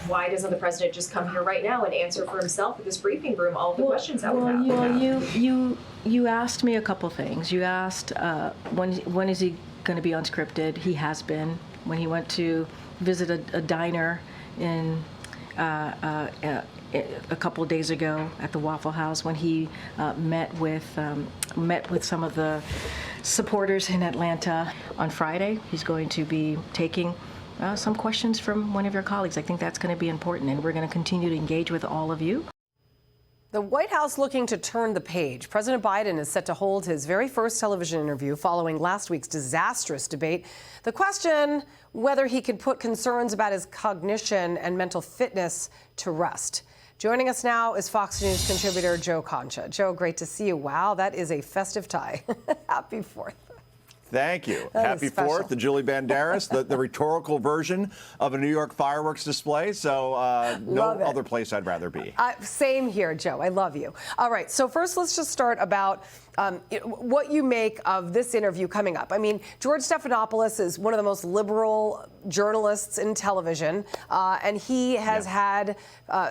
why doesn't the president just come here right now and answer for himself at this briefing room all of the questions that we have? Well, you asked me a couple things. You asked when is he going to be unscripted? He has been. When he went to visit a diner in a couple of days ago at the Waffle House, when he met with some of the supporters in Atlanta. On Friday, he's going to be taking some questions from one of your colleagues. I think that's going to be important, and we're going to continue to engage with all of you. The White House looking to turn the page. President Biden is set to hold his very first television interview following last week's disastrous debate. The question, whether he could put concerns about his cognition and mental fitness to rest. Joining us now is Fox News contributor Joe Concha. Joe, great to see you. Wow, that is a festive tie. Happy 4th. Thank you. That Happy 4th, the Julie Banderas, the rhetorical version of a New York fireworks display. So no other place I'd rather be. Same here, Joe. I love you. All right. So first, let's just start about what you make of this interview coming up. I mean, George Stephanopoulos is one of the most liberal journalists in television, and he has had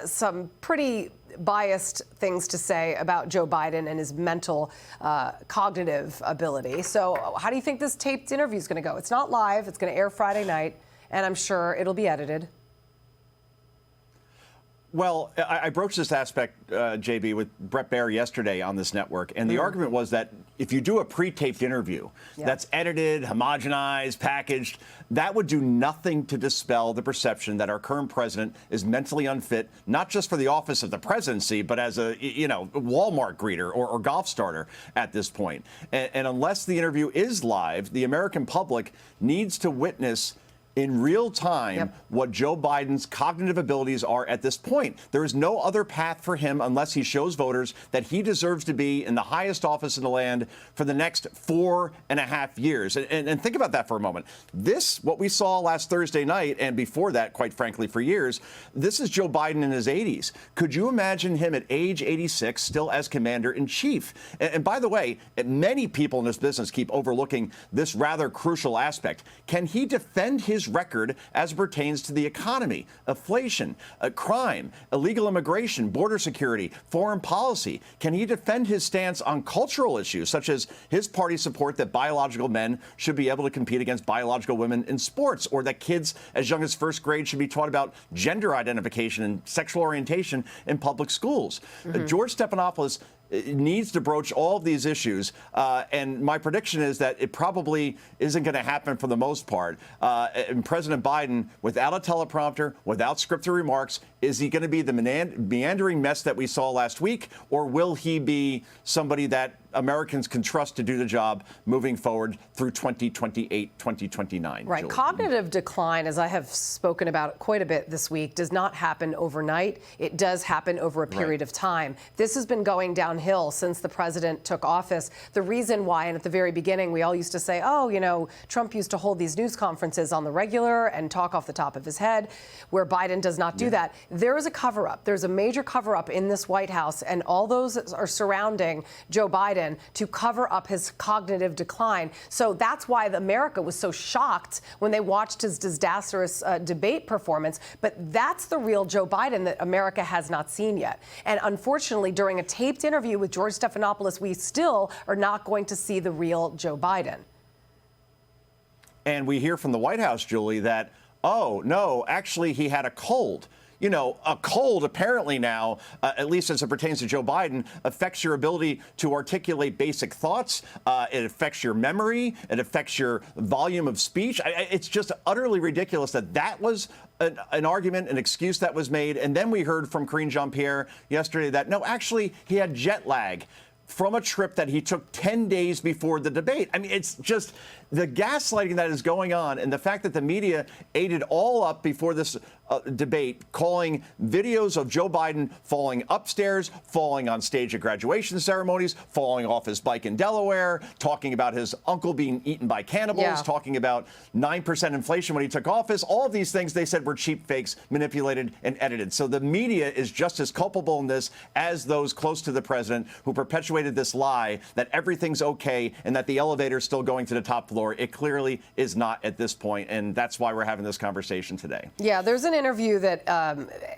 some pretty biased things to say about Joe Biden and his mental cognitive ability. So how do you think this taped interview is going to go? It's not live. It's going to air Friday night, and I'm sure it'll be edited. Well, I broached this aspect, JB, with Bret Baier yesterday on this network, and the argument was that if you do a pre-taped interview that's edited, homogenized, packaged, that would do nothing to dispel the perception that our current president is mentally unfit, not just for the office of the presidency, but as a Walmart greeter or golf starter at this point. And unless the interview is live, the American public needs to witness in real time what Joe Biden's cognitive abilities are at this point. There is no other path for him unless he shows voters that he deserves to be in the highest office in the land for the next 4.5 years. And think about that for a moment. This, what we saw last Thursday night, and before that, quite frankly, for years, this is Joe Biden in his 80s. Could you imagine him at age 86 still as commander-in-chief? And by the way, many people in this business keep overlooking this rather crucial aspect. Can he defend his record as it pertains to the economy, inflation, crime, illegal immigration, border security, foreign policy? Can he defend his stance on cultural issues, such as his party's support that biological men should be able to compete against biological women in sports, or that kids as young as first grade should be taught about gender identification and sexual orientation in public schools? George Stephanopoulos needs to broach all of these issues, and my prediction is that it probably isn't going to happen for the most part. And President Biden, without a teleprompter, without scripted remarks, is he going to be the meandering mess that we saw last week, or will he be somebody that Americans can trust to do the job moving forward through 2028, 2029? Right. Julie. Cognitive decline, as I have spoken about quite a bit this week, does not happen overnight. It does happen over a period of time. This has been going downhill since the president took office. The reason why, and at the very beginning, we all used to say, oh, Trump used to hold these news conferences on the regular and talk off the top of his head, where Biden does not do that. There is a cover-up. There's a major cover-up in this White House, and all those are surrounding Joe Biden to cover up his cognitive decline. So that's why America was so shocked when they watched his disastrous debate performance. But that's the real Joe Biden that America has not seen yet. And unfortunately, during a taped interview with George Stephanopoulos, we still are not going to see the real Joe Biden. And we hear from the White House, Julie, that, oh, no, actually, he had a cold. A cold apparently now, at least as it pertains to Joe Biden, affects your ability to articulate basic thoughts. It affects your memory. It affects your volume of speech. It's just utterly ridiculous that was an argument, an excuse that was made. And then we heard from Karine Jean-Pierre yesterday that, no, actually, he had jet lag from a trip that he took 10 days before the debate. I mean, it's just the gaslighting that is going on, and the fact that the media ate it all up before this debate, calling videos of Joe Biden falling upstairs, falling on stage at graduation ceremonies, falling off his bike in Delaware, talking about his uncle being eaten by cannibals, talking about 9% inflation when he took office. All of these things they said were cheap fakes, manipulated and edited. So the media is just as culpable in this as those close to the president who perpetuated this lie that everything's okay and that the elevator is still going to the top floor. It clearly is not at this point, and that's why we're having this conversation today. Yeah, there's an interview that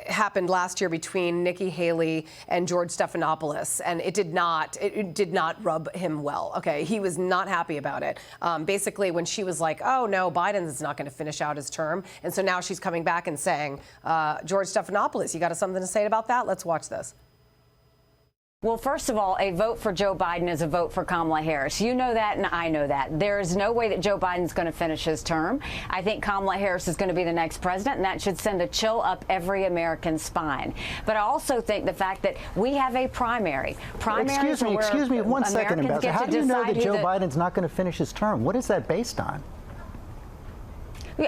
happened last year between Nikki Haley and George Stephanopoulos, and it did not rub him well. Okay, he was not happy about it. Basically, when she was like, "Oh no, Biden is not going to finish out his term," and so now she's coming back and saying, "George Stephanopoulos, you got something to say about that?" Let's watch this. Well, first of all, a vote for Joe Biden is a vote for Kamala Harris. You know that, and I know that. There is no way that Joe Biden's going to finish his term. I think Kamala Harris is going to be the next president, and that should send a chill up every American's spine. But I also think the fact that we have a primary. Excuse me, 1 second, Ambassador. How do you know that Joe Biden's not going to finish his term? What is that based on?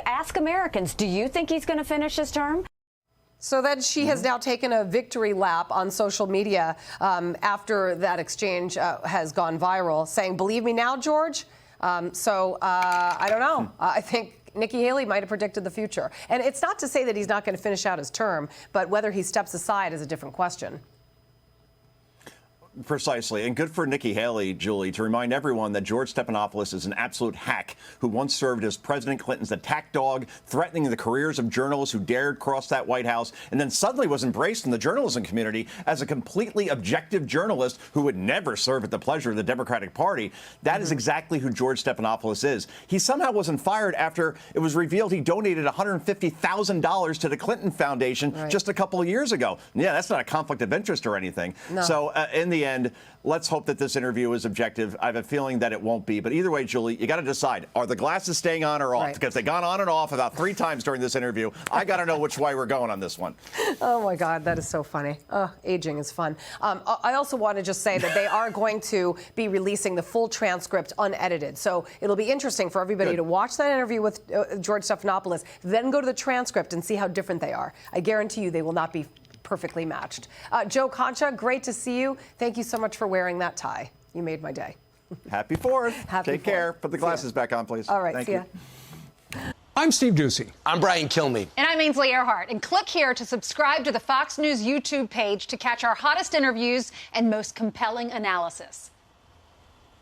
Ask Americans, do you think he's going to finish his term? So then she has now taken a victory lap on social media after that exchange has gone viral, saying, "Believe me now, George." I don't know. I think Nikki Haley might have predicted the future. And it's not to say that he's not going to finish out his term, but whether he steps aside is a different question. Precisely. And good for Nikki Haley, Julie, to remind everyone that George Stephanopoulos is an absolute hack who once served as President Clinton's attack dog, threatening the careers of journalists who dared cross that White House, and then suddenly was embraced in the journalism community as a completely objective journalist who would never serve at the pleasure of the Democratic Party. That is exactly who George Stephanopoulos is. He somehow wasn't fired after it was revealed he donated $150,000 to the Clinton Foundation just a couple of years ago. Yeah, that's not a conflict of interest or anything. No. So in the end, let's hope that this interview is objective. I have a feeling that it won't be. But either way, Julie, you got to decide, are the glasses staying on or off? Because they've gone on and off about 3 times during this interview. I got to know which way we're going on this one. Oh, my God, that is so funny. Aging is fun. I also want to just say that they are going to be releasing the full transcript unedited. So it'll be interesting for everybody to watch that interview with George Stephanopoulos, then go to the transcript and see how different they are. I guarantee you they will not be perfectly matched. Joe Concha, great to see you. Thank you so much for wearing that tie. You made my day. Happy 4th. Take care. Put the glasses back on, please. All right, Thank see you. ya. I'm Steve Ducey. I'm Brian Kilmeade. And I'm Ainsley Earhart. And click here to subscribe to the Fox News YouTube page to catch our hottest interviews and most compelling analysis.